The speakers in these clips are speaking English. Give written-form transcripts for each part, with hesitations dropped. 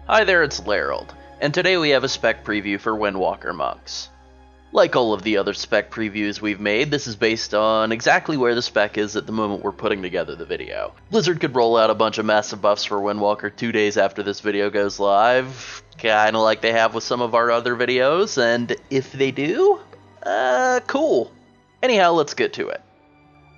Hi there, it's Llarold, and today we have a spec preview for Windwalker Monks. Like all of the other spec previews we've made, this is based on exactly where the spec is at the moment we're putting together the video. Blizzard could roll out a bunch of massive buffs for Windwalker 2 days after this video goes live, kinda like they have with some of our other videos, and if they do, cool. Anyhow, let's get to it.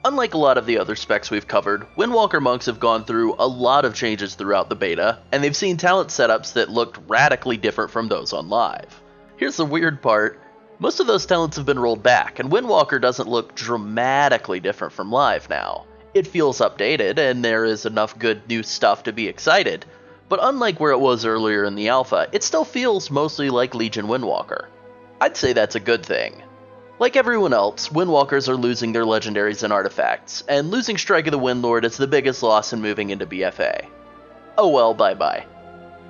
Unlike a lot of the other specs we've covered, Windwalker Monks have gone through a lot of changes throughout the beta, and they've seen talent setups that looked radically different from those on live. Here's the weird part, most of those talents have been rolled back, and Windwalker doesn't look dramatically different from live now. It feels updated, and there is enough good new stuff to be excited, but unlike where it was earlier in the alpha, it still feels mostly like Legion Windwalker. I'd say that's a good thing. Like everyone else, Windwalkers are losing their legendaries and artifacts, and losing Strike of the Windlord is the biggest loss in moving into BFA. Oh well, bye-bye.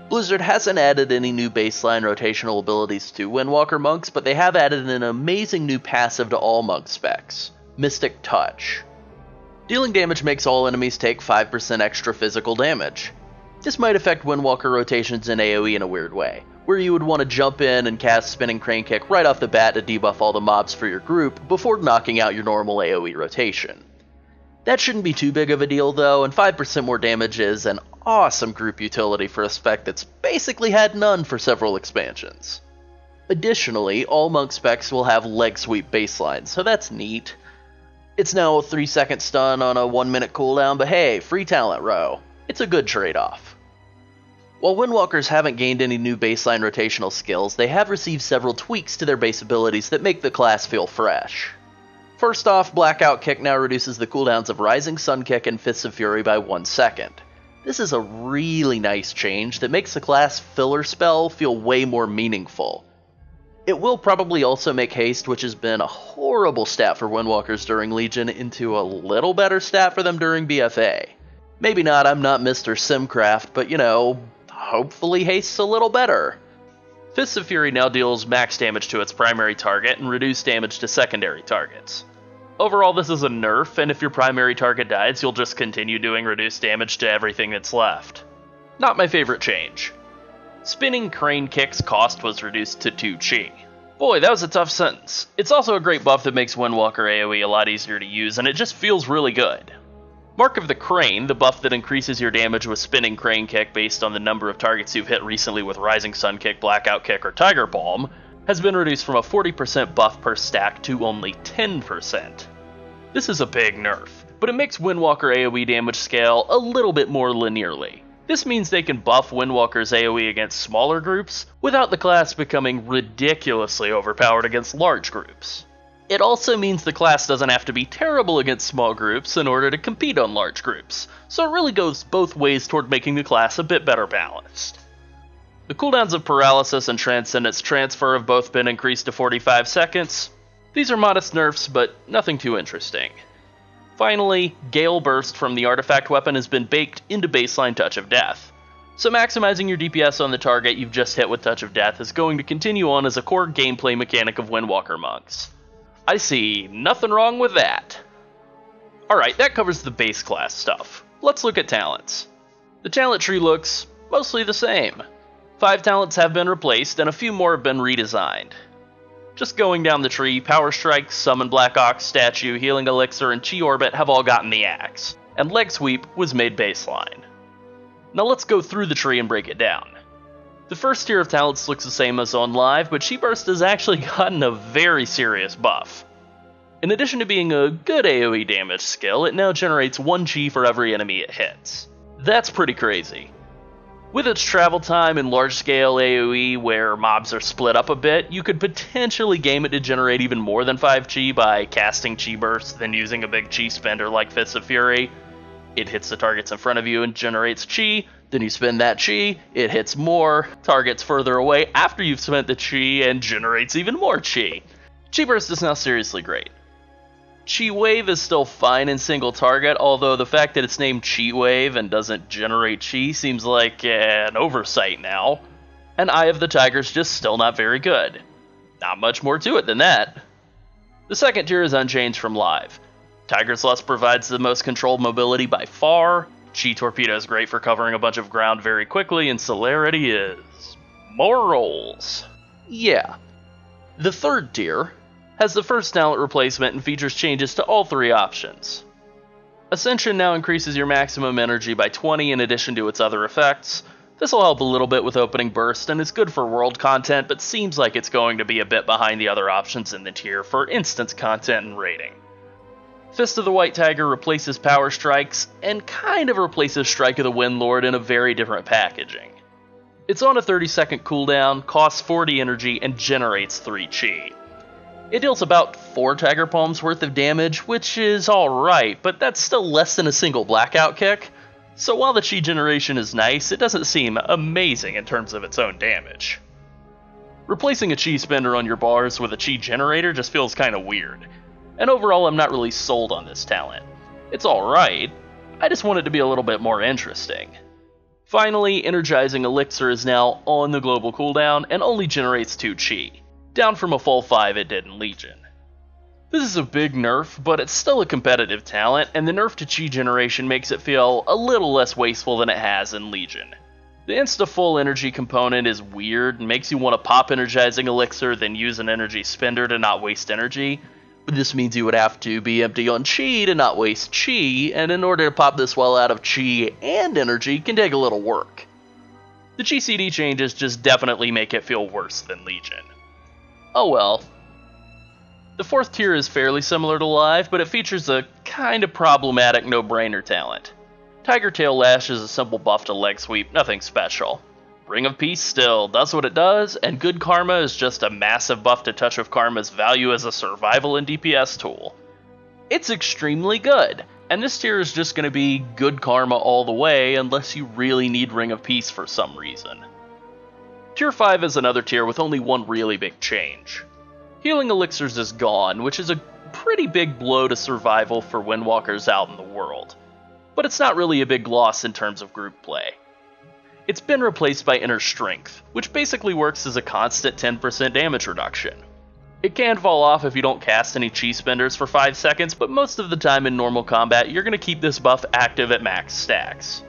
Blizzard hasn't added any new baseline rotational abilities to Windwalker Monks, but they have added an amazing new passive to all monk specs, Mystic Touch. Dealing damage makes all enemies take 5% extra physical damage. This might affect Windwalker rotations in AoE in a weird way, where you would want to jump in and cast Spinning Crane Kick right off the bat to debuff all the mobs for your group before knocking out your normal AoE rotation. That shouldn't be too big of a deal though, and 5% more damage is an awesome group utility for a spec that's basically had none for several expansions. Additionally, all monk specs will have leg sweep baselines, so that's neat. It's now a 3-second stun on a 1-minute cooldown, but hey, free talent row. It's a good trade-off. While Windwalkers haven't gained any new baseline rotational skills, they have received several tweaks to their base abilities that make the class feel fresh. First off, Blackout Kick now reduces the cooldowns of Rising Sun Kick and Fists of Fury by 1 second. This is a really nice change that makes the class filler spell feel way more meaningful. It will probably also make Haste, which has been a horrible stat for Windwalkers during Legion, into a little better stat for them during BFA. Maybe not, I'm not Mr. Simcraft, but you know, hopefully Haste's a little better. Fists of Fury now deals max damage to its primary target and reduced damage to secondary targets. Overall, this is a nerf, and if your primary target dies, you'll just continue doing reduced damage to everything that's left. Not my favorite change. Spinning Crane Kick's cost was reduced to 2 chi. Boy, that was a tough sentence. It's also a great buff that makes Windwalker AoE a lot easier to use, and it just feels really good. Mark of the Crane, the buff that increases your damage with Spinning Crane Kick based on the number of targets you've hit recently with Rising Sun Kick, Blackout Kick, or Tiger Palm, has been reduced from a 40% buff per stack to only 10%. This is a big nerf, but it makes Windwalker AoE damage scale a little bit more linearly. This means they can buff Windwalker's AoE against smaller groups without the class becoming ridiculously overpowered against large groups. It also means the class doesn't have to be terrible against small groups in order to compete on large groups, so it really goes both ways toward making the class a bit better balanced. The cooldowns of Paralysis and Transcendence Transfer have both been increased to 45 seconds. These are modest nerfs, but nothing too interesting. Finally, Gale Burst from the artifact weapon has been baked into baseline Touch of Death, so maximizing your DPS on the target you've just hit with Touch of Death is going to continue on as a core gameplay mechanic of Windwalker Monks. I see nothing wrong with that. Alright, that covers the base class stuff. Let's look at talents. The talent tree looks mostly the same. 5 talents have been replaced, and a few more have been redesigned. Just going down the tree, Power Strike, Summon Black Ox, Statue, Healing Elixir, and Chi Orbit have all gotten the axe, and Leg Sweep was made baseline. Now let's go through the tree and break it down. The first tier of talents looks the same as on live, but Chi Burst has actually gotten a very serious buff. In addition to being a good AoE damage skill, it now generates 1 chi for every enemy it hits. That's pretty crazy. With its travel time and large-scale AoE where mobs are split up a bit, you could potentially game it to generate even more than 5 chi by casting Chi Burst, then using a big chi spender like Fists of Fury. It hits the targets in front of you and generates chi, then you spend that chi, it hits more targets further away after you've spent the chi and generates even more chi. Chi Burst is now seriously great. Chi Wave is still fine in single target, although the fact that it's named Chi Wave and doesn't generate chi seems like an oversight now. And Eye of the Tiger's just still not very good. Not much more to it than that. The second tier is unchanged from live. Tiger's Lust provides the most controlled mobility by far, Chi Torpedo is great for covering a bunch of ground very quickly, and Celerity is more rolls. Yeah. The third tier has the first talent replacement and features changes to all three options. Ascension now increases your maximum energy by 20 in addition to its other effects. This will help a little bit with opening burst, and is good for world content, but seems like it's going to be a bit behind the other options in the tier for instance content and rating. Fist of the White Tiger replaces Power Strikes, and kind of replaces Strike of the Windlord in a very different packaging. It's on a 30-second cooldown, costs 40 energy, and generates 3 chi. It deals about 4 Tiger Palms worth of damage, which is alright, but that's still less than a single blackout kick. So while the chi generation is nice, it doesn't seem amazing in terms of its own damage. Replacing a chi spender on your bars with a chi generator just feels kinda weird, and overall I'm not really sold on this talent. It's alright, I just want it to be a little bit more interesting. Finally, Energizing Elixir is now on the global cooldown and only generates 2 chi, down from a full 5 it did in Legion. This is a big nerf, but it's still a competitive talent, and the nerf to chi generation makes it feel a little less wasteful than it has in Legion. The insta-full energy component is weird and makes you want to pop Energizing Elixir then use an energy spender to not waste energy, but this means you would have to be empty on chi to not waste chi, and in order to pop this well out of chi and energy can take a little work. The chi CD changes just definitely make it feel worse than Legion. Oh well. The fourth tier is fairly similar to Live, but it features a kinda problematic no-brainer talent. Tiger Tail Lash is a simple buff to leg sweep, nothing special. Ring of Peace still does what it does, and Good Karma is just a massive buff to Touch of Karma's value as a survival and DPS tool. It's extremely good, and this tier is just going to be Good Karma all the way unless you really need Ring of Peace for some reason. Tier 5 is another tier with only one really big change. Healing Elixirs is gone, which is a pretty big blow to survival for Windwalkers out in the world. But it's not really a big loss in terms of group play. It's been replaced by Inner Strength, which basically works as a constant 10% damage reduction. It can fall off if you don't cast any chi spenders for 5 seconds, but most of the time in normal combat you're going to keep this buff active at max stacks.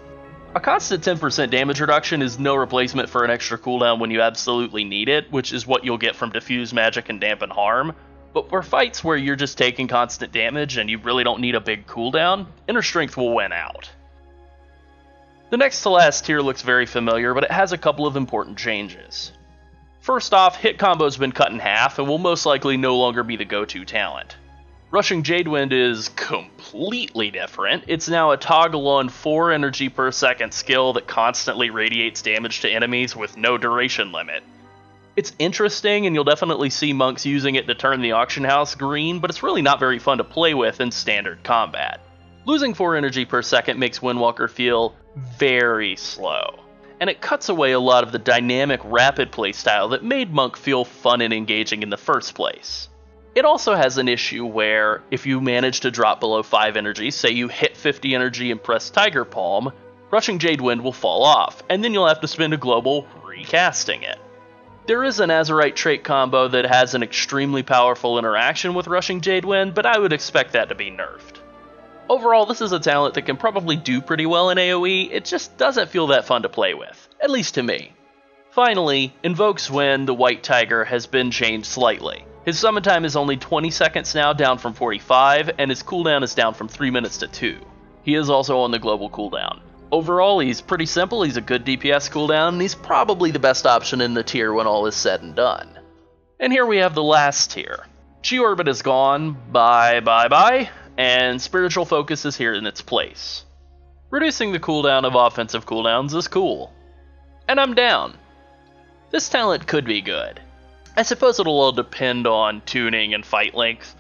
A constant 10% damage reduction is no replacement for an extra cooldown when you absolutely need it, which is what you'll get from Diffuse Magic and Dampen Harm, but for fights where you're just taking constant damage and you really don't need a big cooldown, Inner Strength will win out. The next to last tier looks very familiar, but it has a couple of important changes. First off, hit combo's been cut in half and will most likely no longer be the go-to talent. Rushing Jadewind is completely different. It's now a toggle on 4 energy per second skill that constantly radiates damage to enemies with no duration limit. It's interesting and you'll definitely see monks using it to turn the auction house green, but it's really not very fun to play with in standard combat. Losing 4 energy per second makes Windwalker feel very slow, and it cuts away a lot of the dynamic rapid playstyle that made Monk feel fun and engaging in the first place. It also has an issue where, if you manage to drop below 5 energy, say you hit 50 energy and press Tiger Palm, Rushing Jadewind will fall off, and then you'll have to spend a global recasting it. There is an Azurite Trait combo that has an extremely powerful interaction with Rushing Jadewind, but I would expect that to be nerfed. Overall, this is a talent that can probably do pretty well in AoE, it just doesn't feel that fun to play with, at least to me. Finally, Invoke Swen, the White Tiger, has been changed slightly. His summon time is only 20 seconds now, down from 45, and his cooldown is down from 3 minutes to 2. He is also on the global cooldown. Overall, he's pretty simple, he's a good DPS cooldown, and he's probably the best option in the tier when all is said and done. And here we have the last tier. Chi Orbit is gone, bye, and Spiritual Focus is here in its place. Reducing the cooldown of offensive cooldowns is cool. And I'm down. This talent could be good. I suppose it'll all depend on tuning and fight length.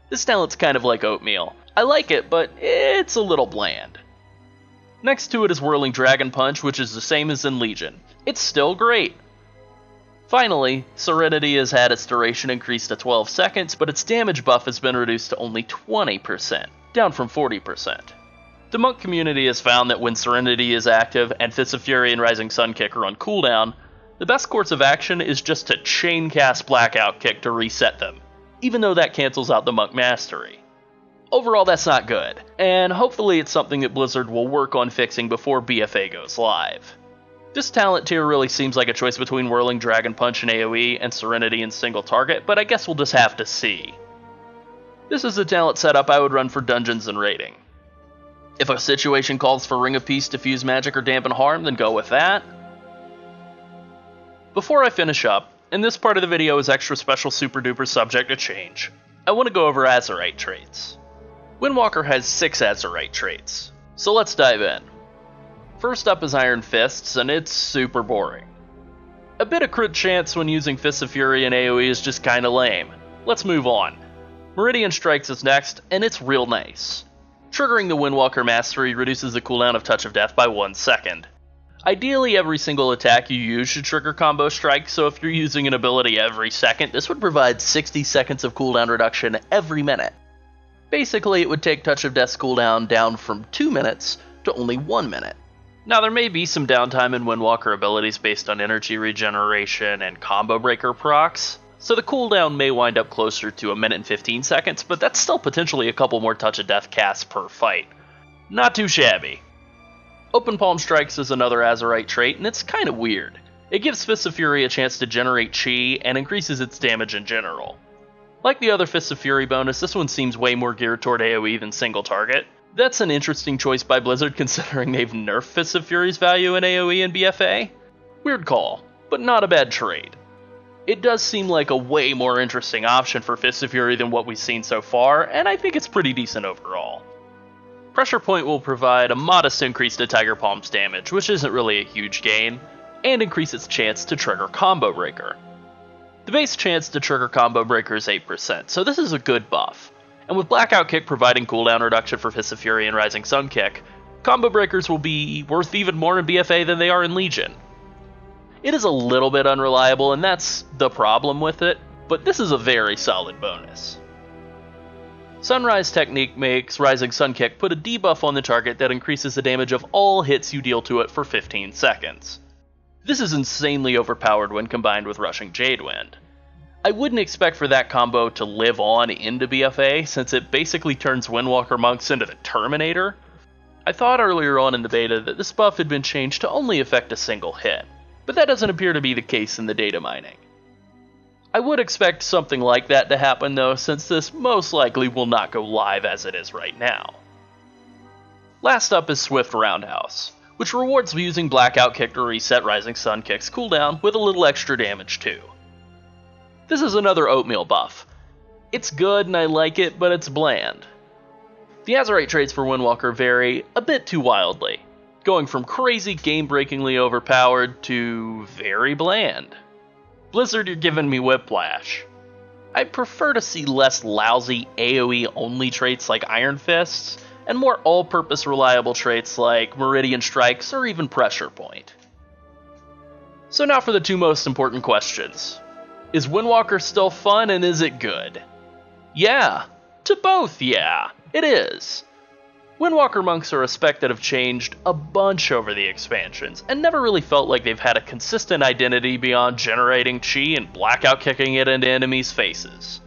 This talent's kind of like oatmeal. I like it, but it's a little bland. Next to it is Whirling Dragon Punch, which is the same as in Legion. It's still great. Finally, Serenity has had its duration increased to 12 seconds, but its damage buff has been reduced to only 20%, down from 40%. The monk community has found that when Serenity is active and Fits of Fury and Rising Sun Kick are on cooldown, the best course of action is just to chain cast Blackout Kick to reset them, even though that cancels out the monk mastery. Overall, that's not good, and hopefully it's something that Blizzard will work on fixing before BFA goes live. This talent tier really seems like a choice between Whirling Dragon Punch in AoE and Serenity in single target, but I guess we'll just have to see. This is a talent setup I would run for dungeons and raiding. If a situation calls for Ring of Peace, Diffuse Magic, or Dampen Harm, then go with that. Before I finish up, and this part of the video is extra special super duper subject to change, I want to go over Azurite Traits. Windwalker has 6 Azurite Traits, so let's dive in. First up is Iron Fists, and it's super boring. A bit of crit chance when using Fists of Fury in AoE is just kinda lame. Let's move on. Meridian Strikes is next, and it's real nice. Triggering the Windwalker Mastery reduces the cooldown of Touch of Death by 1 second. Ideally, every single attack you use should trigger combo strike, so if you're using an ability every second, this would provide 60 seconds of cooldown reduction every minute. Basically, it would take Touch of Death's cooldown down from 2 minutes to only 1 minute. Now, there may be some downtime in Windwalker abilities based on energy regeneration and combo breaker procs, so the cooldown may wind up closer to 1 minute and 15 seconds, but that's still potentially a couple more Touch of Death casts per fight. Not too shabby. Open Palm Strikes is another Azurite trait, and it's kinda weird. It gives Fists of Fury a chance to generate chi, and increases its damage in general. Like the other Fists of Fury bonus, this one seems way more geared toward AoE than single target. That's an interesting choice by Blizzard considering they've nerfed Fists of Fury's value in AoE and BFA. Weird call, but not a bad trade. It does seem like a way more interesting option for Fists of Fury than what we've seen so far, and I think it's pretty decent overall. Pressure Point will provide a modest increase to Tiger Palm's damage, which isn't really a huge gain, and increase its chance to trigger Combo Breaker. The base chance to trigger Combo Breaker is 8%, so this is a good buff. And with Blackout Kick providing cooldown reduction for Fists of Fury and Rising Sun Kick, Combo Breakers will be worth even more in BFA than they are in Legion. It is a little bit unreliable, and that's the problem with it, but this is a very solid bonus. Sunrise Technique makes Rising Sun Kick put a debuff on the target that increases the damage of all hits you deal to it for 15 seconds. This is insanely overpowered when combined with Rushing Jadewind. I wouldn't expect for that combo to live on into BFA, since it basically turns Windwalker Monks into the Terminator. I thought earlier on in the beta that this buff had been changed to only affect a single hit, but that doesn't appear to be the case in the data mining. I would expect something like that to happen though, since this most likely will not go live as it is right now. Last up is Swift Roundhouse, which rewards using Blackout Kick to reset Rising Sun Kick's cooldown with a little extra damage too. This is another oatmeal buff. It's good and I like it, but it's bland. The Azurite traits for Windwalker vary a bit too wildly, going from crazy game-breakingly overpowered to very bland. Blizzard, you're giving me whiplash. I prefer to see less lousy AoE-only traits like Iron Fists, and more all-purpose reliable traits like Meridian Strikes or even Pressure Point. So now for the 2 most important questions. Is Windwalker still fun and is it good? Yeah. To both, yeah. It is. Windwalker Monks are a spec that have changed a bunch over the expansions, and never really felt like they've had a consistent identity beyond generating chi and blackout kicking it into enemies' faces.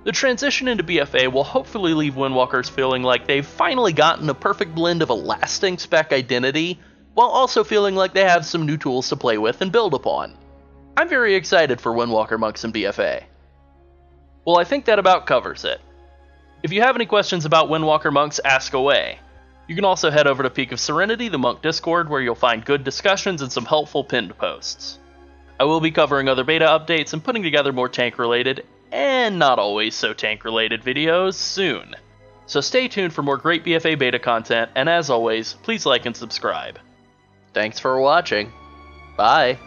The transition into BFA will hopefully leave Windwalkers feeling like they've finally gotten a perfect blend of a lasting spec identity, while also feeling like they have some new tools to play with and build upon. I'm very excited for Windwalker Monks in BFA. Well, I think that about covers it. If you have any questions about Windwalker Monks, ask away. You can also head over to Peak of Serenity, the Monk Discord, where you'll find good discussions and some helpful pinned posts. I will be covering other beta updates and putting together more tank-related, and not always so tank-related videos soon. So stay tuned for more great BFA beta content, and as always, please like and subscribe. Thanks for watching. Bye.